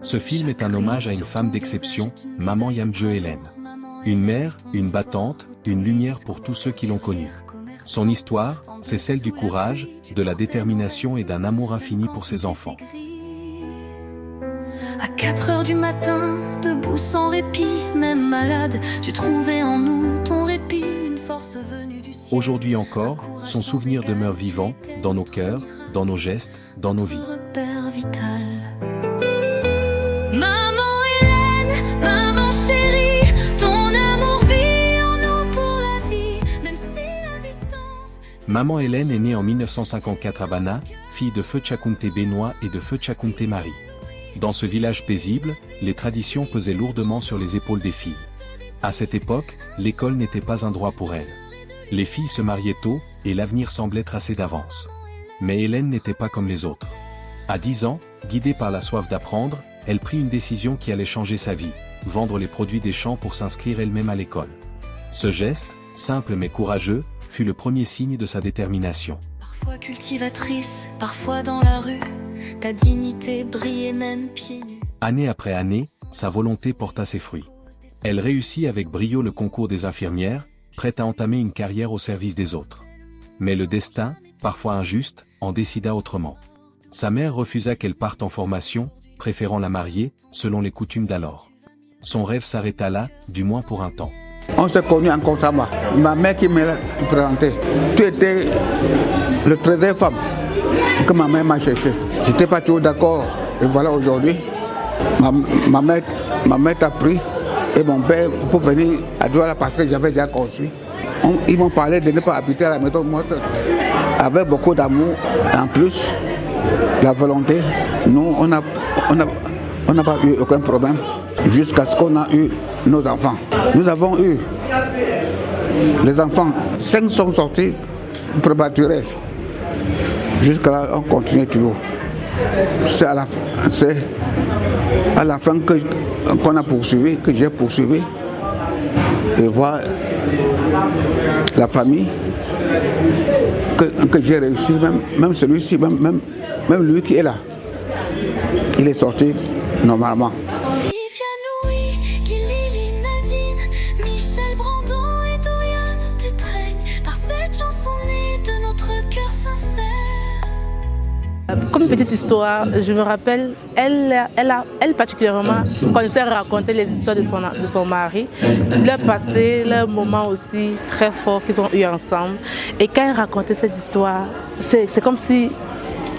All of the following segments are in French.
Ce film est un hommage à une femme d'exception, Maman Yamje Hélène. Une mère, une battante, une lumière pour tous ceux qui l'ont connue. Son histoire, c'est celle du courage, de la détermination et d'un amour infini pour ses enfants. À 4 heures du matin, debout sans répit, même malade, tu trouvais en nous ton répit, une force venue du ciel. Aujourd'hui encore, son souvenir demeure vivant, dans nos cœurs, dans nos gestes, dans nos vies. Repère vital. Maman Hélène, maman chérie, ton amour vit en nous pour la vie, même si la distance... Maman Hélène est née en 1954 à Bana, fille de Feu Tchakounte Benoît et de Feu Tchakounte Marie. Dans ce village paisible, les traditions pesaient lourdement sur les épaules des filles. À cette époque, l'école n'était pas un droit pour elles. Les filles se mariaient tôt, et l'avenir semblait tracé d'avance. Mais Hélène n'était pas comme les autres. À 10 ans, guidée par la soif d'apprendre, elle prit une décision qui allait changer sa vie, vendre les produits des champs pour s'inscrire elle-même à l'école. Ce geste, simple mais courageux, fut le premier signe de sa détermination. Parfois cultivatrice, parfois dans la rue, ta dignité brillait même pieds nus. Année après année, sa volonté porta ses fruits. Elle réussit avec brio le concours des infirmières, prête à entamer une carrière au service des autres. Mais le destin, parfois injuste, en décida autrement. Sa mère refusa qu'elle parte en formation, préférant la marier, selon les coutumes d'alors. Son rêve s'arrêta là, du moins pour un temps. On s'est connus en Konsama. Ma mère qui m'a présenté. Tu étais le 13e femme que ma mère m'a cherché. J'étais pas toujours d'accord. Et voilà aujourd'hui, ma mère t'a pris et mon père pour venir à Douala parce que j'avais déjà construit. Ils m'ont parlé de ne pas habiter à la maison. Moi, avec beaucoup d'amour, en plus, la volonté, nous, on n'a pas eu aucun problème jusqu'à ce qu'on a eu nos enfants. Nous avons eu les enfants, 5 sont sortis prématurés. Jusqu'à là, on continue toujours. C'est à la fin qu'on a poursuivi, que j'ai poursuivi. Et voir la famille, que j'ai réussi, même celui-ci, même lui qui est là, il est sorti normalement. Comme une petite histoire, je me rappelle, elle particulièrement, quand elle s'est raconté les histoires de son mari, leur passé, leur moment aussi très fort qu'ils ont eu ensemble. Et quand elle racontait cette histoire, c'est comme si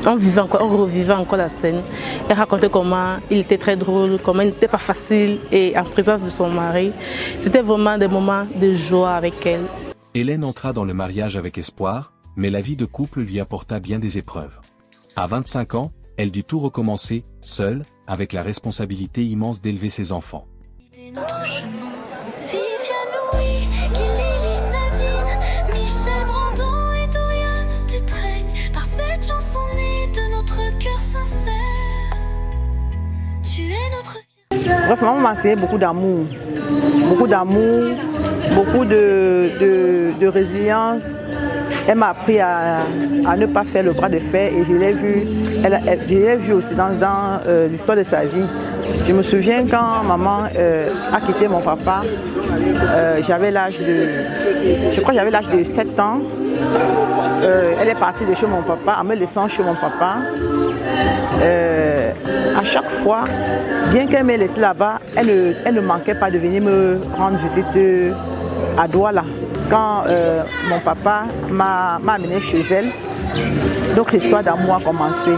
on revivait encore la scène. Elle racontait comment il était très drôle, comment il n'était pas facile et en présence de son mari. C'était vraiment des moments de joie avec elle. Hélène entra dans le mariage avec espoir, mais la vie de couple lui apporta bien des épreuves. À 25 ans, elle dut tout recommencer, seule, avec la responsabilité immense d'élever ses enfants. Notre chemin. Viviane Louis, Guy-Lili, Nadine, Michel Brandon et Doriane t'étreignent par cette chanson née de notre cœur sincère. Tu es notre fierté. Bref, maman m'a enseigné beaucoup d'amour, beaucoup de résilience. Elle m'a appris à ne pas faire le bras de fer et je l'ai vu aussi dans l'histoire de sa vie. Je me souviens quand maman a quitté mon papa, j'avais l'âge de 7 ans. Elle est partie de chez mon papa en me laissant chez mon papa. À chaque fois, bien qu'elle m'ait laissé là-bas, elle ne manquait pas de venir me rendre visite à Douala. Quand mon papa m'a amené chez elle, notre histoire d'amour a commencé.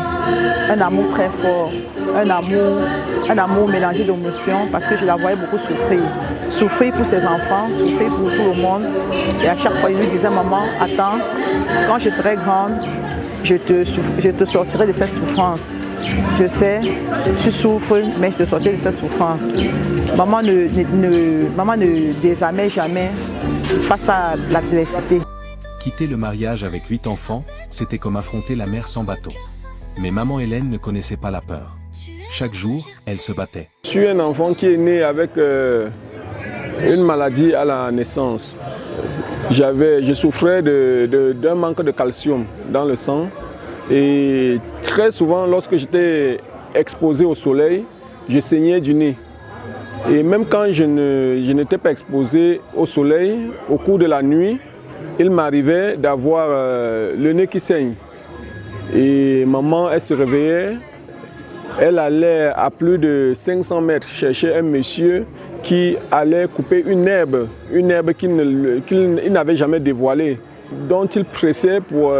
Un amour très fort, un amour mélangé d'émotions parce que je la voyais beaucoup souffrir. Souffrir pour ses enfants, souffrir pour tout le monde. Et à chaque fois, il lui disait, maman, attends, quand je serai grande, je te sortirai de cette souffrance. Je sais, tu souffres, mais je te sortirai de cette souffrance. Maman ne désarmait jamais face à l'adversité. Quitter le mariage avec 8 enfants, c'était comme affronter la mer sans bateau. Mais maman Hélène ne connaissait pas la peur. Chaque jour, elle se battait. Je suis un enfant qui est né avec une maladie à la naissance. Je souffrais d'un manque de calcium dans le sang. Et très souvent, lorsque j'étais exposé au soleil, je saignais du nez. Et même quand je n'étais pas exposé au soleil, au cours de la nuit, il m'arrivait d'avoir le nez qui saigne. Et maman, elle se réveillait, elle allait à plus de 500 mètres chercher un monsieur qui allait couper une herbe qu'il n'avait jamais dévoilée, dont il pressait pour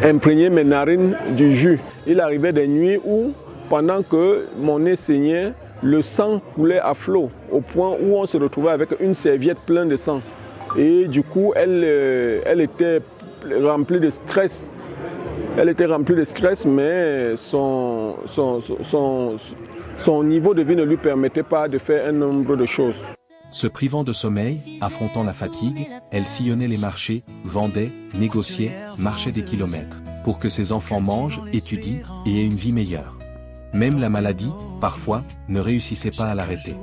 imprégner mes narines du jus. Il arrivait des nuits où, pendant que mon nez saignait, le sang coulait à flot, au point où on se retrouvait avec une serviette pleine de sang. Et du coup, elle était remplie de stress. Elle était remplie de stress, mais son niveau de vie ne lui permettait pas de faire un nombre de choses. Se privant de sommeil, affrontant la fatigue, elle sillonnait les marchés, vendait, négociait, marchait des kilomètres, pour que ses enfants mangent, étudient et aient une vie meilleure. Même la maladie, parfois, ne réussissait pas à l'arrêter.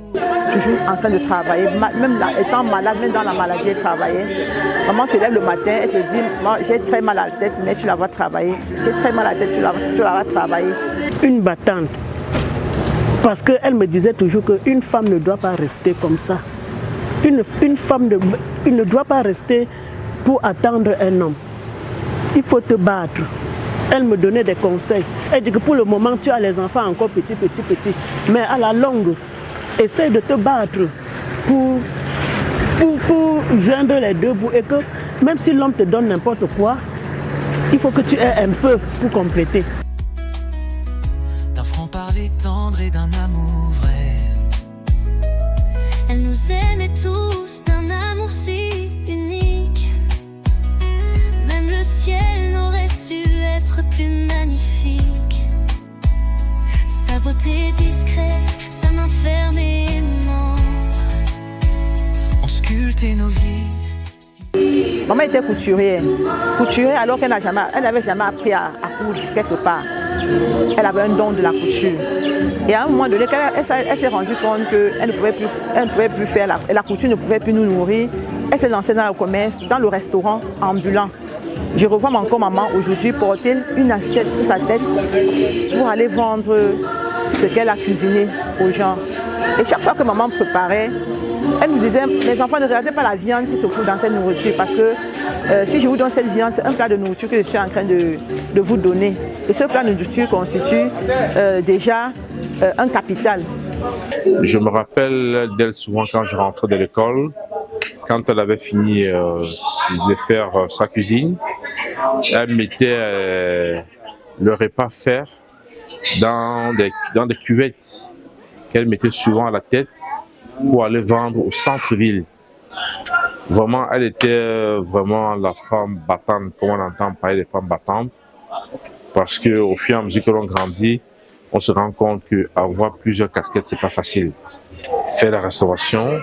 Toujours en train de travailler, même étant malade, même dans la maladie, elle travaillait. Maman se lève le matin, elle te dit, j'ai très mal à la tête, mais tu la vas travailler. J'ai très mal à la tête, tu la vas travailler. Une battante, parce qu'elle me disait toujours qu'une femme ne doit pas rester comme ça. Une femme ne doit pas rester pour attendre un homme. Il faut te battre. Elle me donnait des conseils. Elle dit que pour le moment, tu as les enfants encore petits. Mais à la longue, essaie de te battre pour joindre les deux bouts. Et que même si l'homme te donne n'importe quoi, il faut que tu aies un peu pour compléter. D'un franc-parler tendre et d'un amour vrai. Elle nous aimait tous d'un amour si unique. Même le ciel n'aurait su être plus magnifique. Sa beauté discrète, sa main ferme et aimante, On sculptait nos vies. Maman était couturière alors qu'elle n'avait jamais appris à coudre quelque part. Elle avait un don de la couture. Et à un moment donné, elle s'est rendue compte qu'elle ne pouvait plus faire la couture, ne pouvait plus nous nourrir. Elle s'est lancée dans le commerce, dans le restaurant ambulant. Je revois encore maman aujourd'hui porter une assiette sur sa tête pour aller vendre ce qu'elle a cuisiné aux gens. Et chaque fois que maman préparait, elle nous disait, les enfants, ne regardez pas la viande qui se trouve dans cette nourriture parce que si je vous donne cette viande, c'est un plat de nourriture que je suis en train de vous donner. Et ce plat de nourriture constitue déjà un capital. Je me rappelle d'elle souvent quand je rentrais de l'école, quand elle avait fini de faire sa cuisine, elle mettait le repas faire dans des cuvettes qu'elle mettait souvent à la tête pour aller vendre au centre-ville. Vraiment, elle était vraiment la femme battante, comme on entend parler des femmes battantes, parce qu'au fur et à mesure que l'on grandit, on se rend compte qu'avoir plusieurs casquettes, c'est pas facile. Faire la restauration,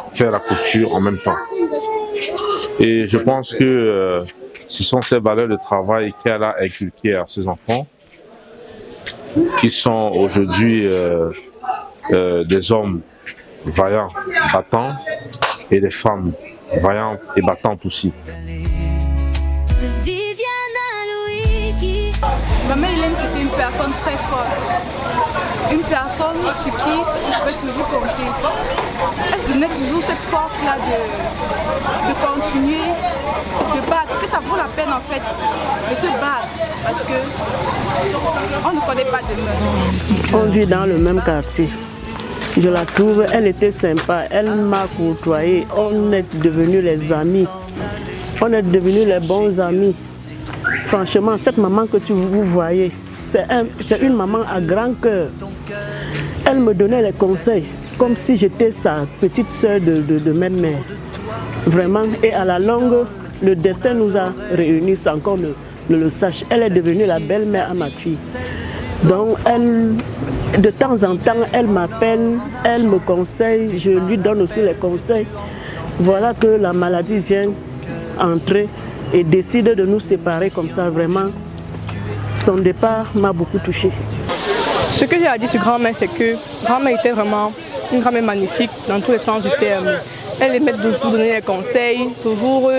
faire la couture en même temps. Et je pense que ce sont ces valeurs de travail qu'elle a inculquées à ses enfants, qui sont aujourd'hui des hommes vaillants, battants, et des femmes vaillantes et battantes aussi. Maman Hélène, c'était une personne très forte. Une personne sur qui on pouvait toujours compter. Elle se donnait toujours cette force-là de continuer, de battre, que ça vaut la peine en fait de se battre parce qu'on ne connaît pas demain. On vit dans le même quartier. Je la trouve, elle était sympa, elle m'a côtoyé, on est devenus les amis, on est devenus les bons amis. Franchement, cette maman que vous voyez, c'est une maman à grand cœur. Elle me donnait les conseils, comme si j'étais sa petite sœur de même mère. Vraiment, et à la longue, le destin nous a réunis sans qu'on ne le sache. Elle est devenue la belle-mère à ma fille. Donc, de temps en temps, elle m'appelle, elle me conseille, je lui donne aussi les conseils. Voilà que la maladie vient entrer et décide de nous séparer comme ça. Vraiment, son départ m'a beaucoup touchée. Ce que j'ai à dire sur grand-mère, c'est que grand-mère était vraiment une grand-mère magnifique dans tous les sens du terme. Elle aimait toujours donner des conseils, toujours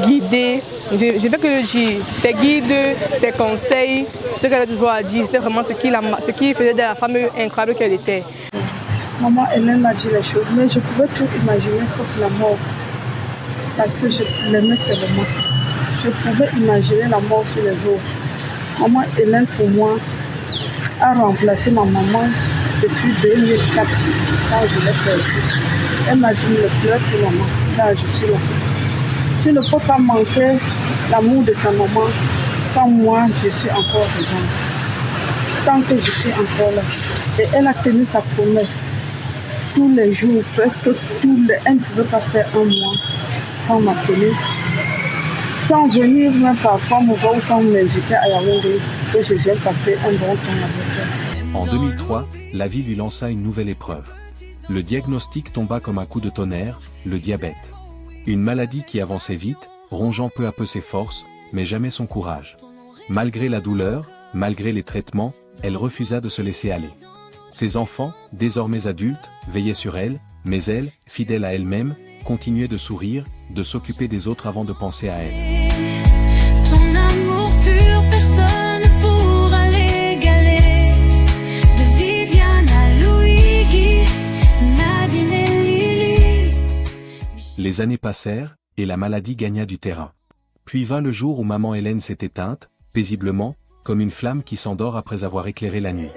guider. Je vais que le dire, ses guides, ses conseils, ce qu'elle a toujours à dire, c'était vraiment ce qui faisait de la femme incroyable qu'elle était. Maman Hélène m'a dit les choses, mais je pouvais tout imaginer sauf la mort. Parce que je l'aimais tellement. Je pouvais imaginer la mort sur les jours. Maman Hélène, pour moi, a remplacé ma maman depuis 2004, quand je l'ai perdue. Elle m'a dit, ne pleure plus maman, là je suis là. Tu ne peux pas manquer l'amour de ta maman quand moi je suis encore vivante. Tant que je suis encore là. Et elle a tenu sa promesse. Tous les jours, presque elle ne pouvait pas faire un mois sans m'appeler. Sans venir même parfois me voir ou sans m'inviter à Yaoundé, que je viens passer un bon temps avec elle. En 2003, la vie lui lança une nouvelle épreuve. Le diagnostic tomba comme un coup de tonnerre, le diabète. Une maladie qui avançait vite, rongeant peu à peu ses forces, mais jamais son courage. Malgré la douleur, malgré les traitements, elle refusa de se laisser aller. Ses enfants, désormais adultes, veillaient sur elle, mais elle, fidèle à elle-même, continuait de sourire, de s'occuper des autres avant de penser à elle. Ton amour pur, personne ne pourra l'égaler. De Viviane à Luigi, Nadine et Lily. Les années passèrent, et la maladie gagna du terrain. Puis vint le jour où maman Hélène s'est éteinte, paisiblement, comme une flamme qui s'endort après avoir éclairé la nuit.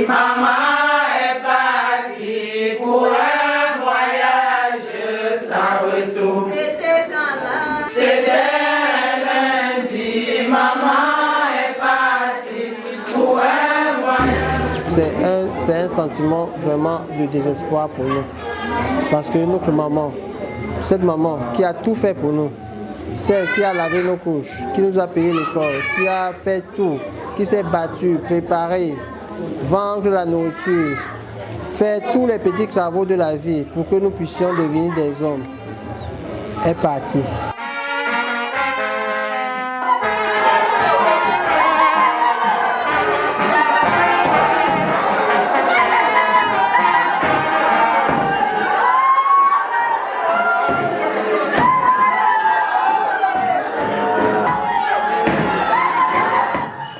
Maman est partie pour un voyage sans retour. C'était lundi, maman est partie pour un voyage. C'est un sentiment vraiment de désespoir pour nous. Parce que notre maman, cette maman qui a tout fait pour nous, celle qui a lavé nos couches, qui nous a payé l'école, qui a fait tout, qui s'est battue, préparée, vendre la nourriture, faire tous les petits travaux de la vie pour que nous puissions devenir des hommes, est partie.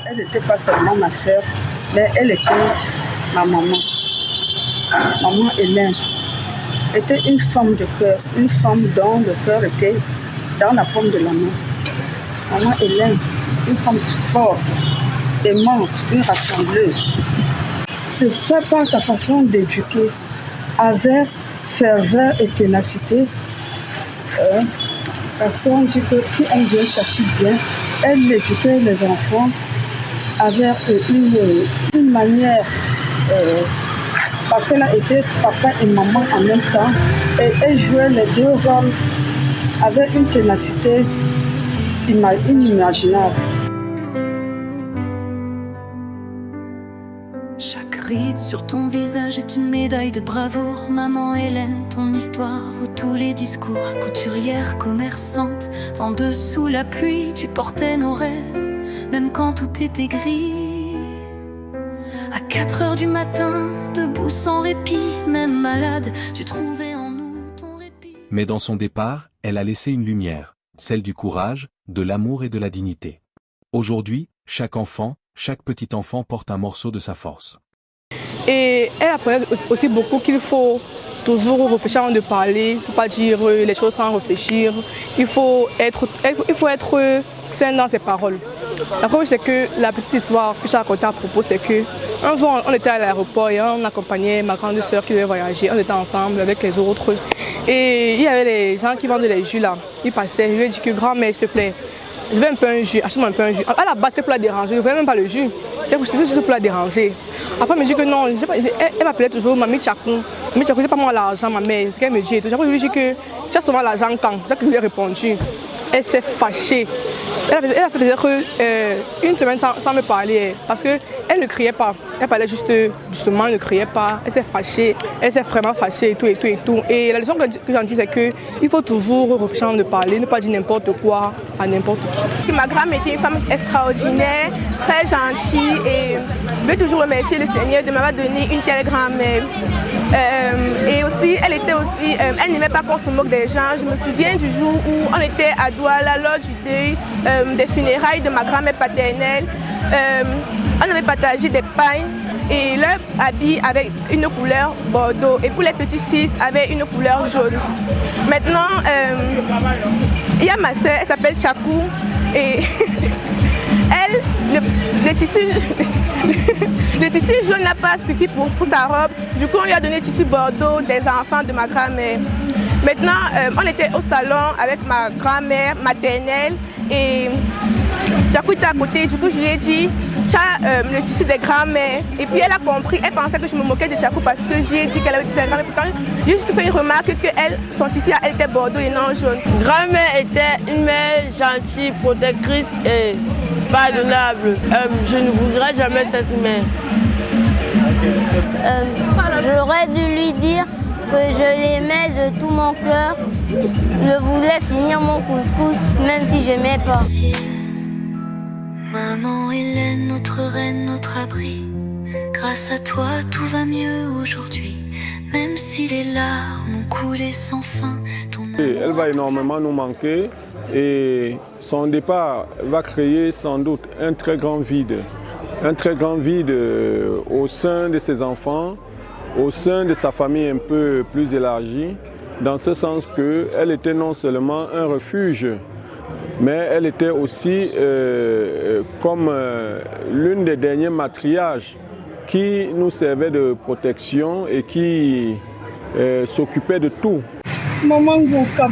Elle n'était pas seulement ma soeur, mais elle était ma maman. Maman Hélène était une femme de cœur, une femme dont le cœur était dans la paume de la main. Maman Hélène, une femme forte, aimante, une rassembleuse. De faire par sa façon d'éduquer, avec ferveur et ténacité, parce qu'on dit que qui aime bien châtie bien, elle éduquait les enfants avec une manière, parce qu'elle a été papa et maman en même temps, et elle jouait les deux rôles avec une ténacité inimaginable. Chaque ride sur ton visage est une médaille de bravoure. Maman Hélène, ton histoire vaut tous les discours. Couturière, commerçante, en dessous la pluie, tu portais nos rêves, même quand tout était gris. À 4 heures du matin, debout sans répit, même malade, tu trouvais en nous ton répit. Mais dans son départ, elle a laissé une lumière, celle du courage, de l'amour et de la dignité. Aujourd'hui, chaque enfant, chaque petit enfant porte un morceau de sa force. Et elle apprenait aussi beaucoup qu'il faut toujours réfléchir avant de parler, il ne faut pas dire les choses sans réfléchir, il faut être sain dans ses paroles. La première, c'est que la petite histoire que j'ai racontée à propos, c'est qu'un jour on était à l'aéroport et on accompagnait ma grande sœur qui devait voyager, on était ensemble avec les autres. Et il y avait les gens qui vendaient les jus là, ils passaient, je lui ai dit que grand-mère s'il te plaît, je veux un peu un jus, achète-moi un peu un jus. À la base c'était pour la déranger, je ne voulais même pas le jus, c'était juste pour la déranger. Après elle me dit que non, elle m'appelait toujours Mamie Tchakoun. Mamie Tchakoun, c'est pas moi l'argent, ma mère, c'est ce qu'elle me dit. Après je lui ai dit que tu as souvent l'argent quand, c'est ça que je lui ai répondu. Elle s'est fâchée. Elle a fait peut-être une semaine sans me parler parce qu'elle ne criait pas. Elle parlait juste doucement, elle ne criait pas. Elle s'est fâchée, elle s'est vraiment fâchée et tout et tout et tout. Et la leçon que j'en dis, c'est qu'il faut toujours reprendre de parler, ne pas dire n'importe quoi à n'importe qui. Ma grand-mère était une femme extraordinaire, très gentille et je veux toujours remercier le Seigneur de m'avoir donné une telle grand-mère. Et aussi, elle n'aimait pas qu'on se moque des gens. Je me souviens du jour où on était à Douala lors du deuil des funérailles de ma grand-mère paternelle. On avait partagé des pailles et leur habit avait une couleur bordeaux et pour les petits-fils avait une couleur jaune. Maintenant, il y a ma soeur, elle s'appelle Tchakou et elle, le tissu jaune n'a pas suffi pour sa robe. Du coup, on lui a donné le tissu bordeaux des enfants de ma grand-mère. Maintenant, on était au salon avec ma grand-mère maternelle et Tchakou était à côté. Du coup, je lui ai dit, tu as le tissu des grands-mères. Et puis elle a compris, elle pensait que je me moquais de Tchakou parce que je lui ai dit qu'elle avait le tissu des grands-mères. Pourtant, j'ai juste fait une remarque que son tissu, elle était bordeaux et non jaune. Grand-mère était une mère gentille, protectrice et pardonnable. Je ne voudrais jamais cette mère. J'aurais dû lui dire que je l'aimais de tout mon cœur. Je voulais finir mon couscous, même si je n'aimais pas. Maman Hélène, notre reine, notre abri. Grâce à toi, tout va mieux aujourd'hui. Même si les larmes ont coulé sans fin. Elle va énormément nous manquer et son départ va créer sans doute un très grand vide. Un très grand vide au sein de ses enfants, au sein de sa famille un peu plus élargie, dans ce sens qu'elle était non seulement un refuge, mais elle était aussi comme l'une des derniers matriarches qui nous servait de protection et qui s'occupait de tout. Maman Gouka,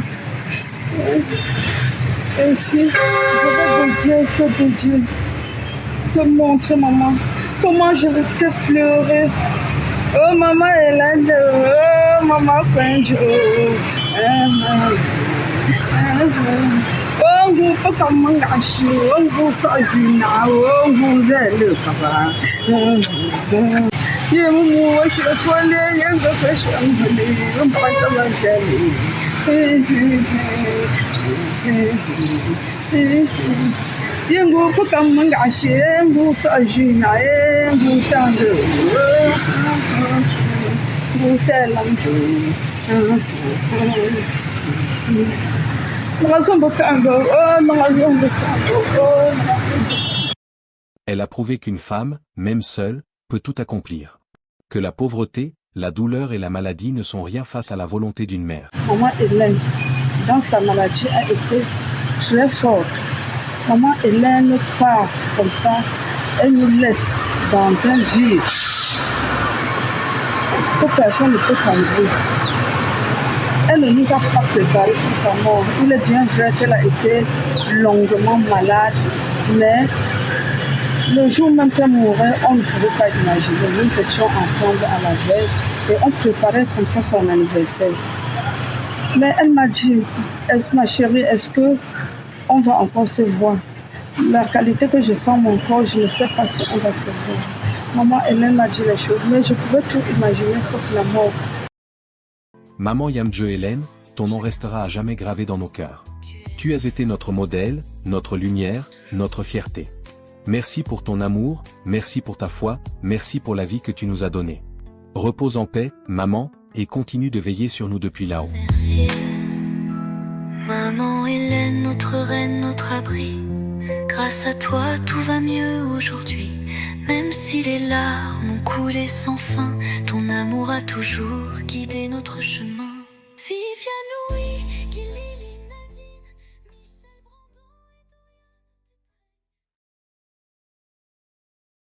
ainsi, je vais te dire, te montrer, maman, comment je vais te pleurer. Oh, maman Hélène, oh, maman Quenjo, oh, vous pas comme un gâchis, oh, vous savez, oh, vous êtes le papa. Je me suis folle, je me suis folle, je me Elle a prouvé qu'une femme, même seule, peut tout accomplir. Que la pauvreté, la douleur et la maladie ne sont rien face à la volonté d'une mère. Maman Hélène, dans sa maladie, a été très forte. Maman Hélène part comme ça, elle nous laisse dans un vide que personne ne peut combler. Elle ne nous a pas préparé pour sa mort. Il est bien vrai qu'elle a été longuement malade, mais le jour même qu'elle mourait, on ne pouvait pas imaginer. Nous étions ensemble à la veille et on préparait comme ça son anniversaire. Mais elle m'a dit, ma chérie, est-ce qu'on va encore se voir? La qualité que je sens mon corps, je ne sais pas si on va se voir. Maman Hélène m'a dit les choses, mais je pouvais tout imaginer sauf la mort. Maman Yamdje Hélène, ton nom restera à jamais gravé dans nos cœurs. Tu as été notre modèle, notre lumière, notre fierté. Merci pour ton amour, merci pour ta foi, merci pour la vie que tu nous as donnée. Repose en paix, maman, et continue de veiller sur nous depuis là-haut. Merci. Maman Hélène, notre reine, notre abri. Grâce à toi, tout va mieux aujourd'hui. Même si les larmes ont coulé sans fin, ton amour a toujours guidé notre chemin. Vive à nous.